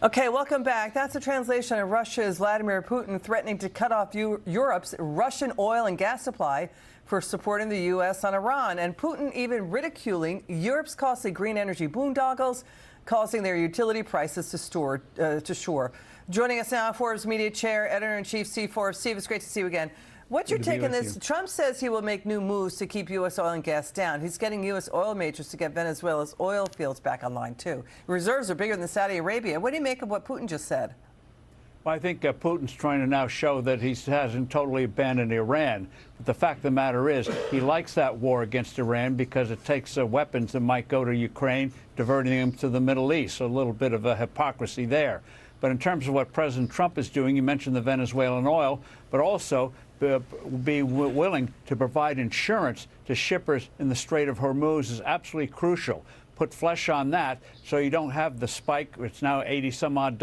Okay, welcome back. That's a translation of Russia's Vladimir Putin threatening to cut off Europe's Russian oil and gas supply for supporting the U.S. on Iran. And Putin even ridiculing Europe's costly green energy boondoggles, causing their utility prices to soar. Joining us now, Forbes Media Chair, Editor-in-Chief Steve Forbes. Steve, it's great to see you again. What's your take on this? Trump says he will make new moves to keep U.S. oil and gas down. He's getting U.S. oil majors to get Venezuela's oil fields back online, too. Reserves are bigger than Saudi Arabia. What do you make of what Putin just said? Well, I think Putin's trying to now show that he hasn't totally abandoned Iran. But the fact of the matter is he likes that war against Iran because it takes weapons that might go to Ukraine, diverting them to the Middle East. So a little bit of a hypocrisy there. But in terms of what President Trump is doing, you mentioned the Venezuelan oil, but also be willing to provide insurance to shippers in the Strait of Hormuz is absolutely crucial. Put flesh on that so you don't have the spike. It's now $80-some-odd.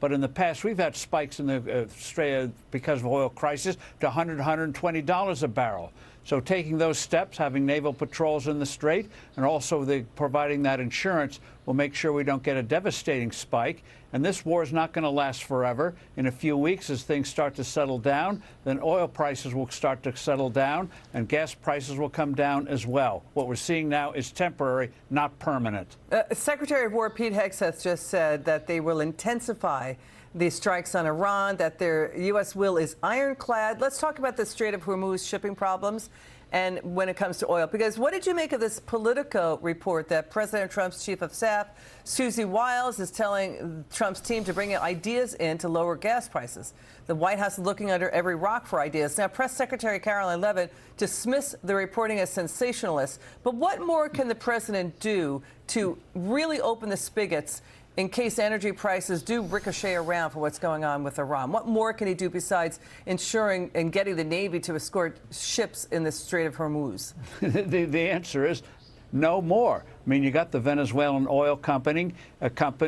But in the past, we've had spikes in the Strait because of oil crisis to $100, $120 a barrel. So taking those steps, having naval patrols in the Strait, and also providing that insurance will make sure we don't get a devastating spike. And this war is not going to last forever. In a few weeks, as things start to settle down, then oil prices will start to settle down, and gas prices will come down as well. What we're seeing now is temporary, not permanent. Secretary of War Pete Hegseth just said that they will intensify the strikes on Iran, that their U.S. will is ironclad. Let's talk about the Strait of Hormuz shipping problems and when it comes to oil. Because what did you make of this Politico report that President Trump's chief of staff, Susie Wiles, is telling Trump's team to bring ideas in to lower gas prices? The White House is looking under every rock for ideas. Now, Press Secretary Caroline Leavitt dismissed the reporting as sensationalist. But what more can the president do to really open the spigots in case energy prices do ricochet around for what's going on with Iran? What more can he do besides ensuring and getting the Navy to escort ships in the Strait of Hormuz? The answer is no more. I mean, you got the Venezuelan oil company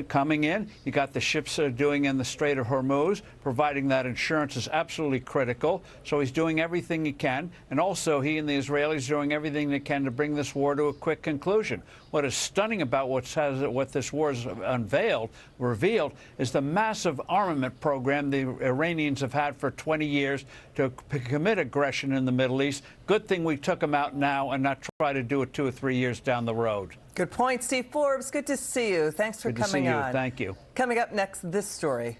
coming in. You got the ships doing in the Strait of Hormuz. Providing that insurance is absolutely critical. So he's doing everything he can. And also, he and the Israelis are doing everything they can to bring this war to a quick conclusion. What is stunning about what this war has revealed, is the massive armament program the Iranians have had for 20 years to commit aggression in the Middle East. Good thing we took them out now and not try to do it 2 or 3 years down the road. Good point. Steve Forbes, good to see you. Thanks for coming on. Thank you. Coming up next, this story.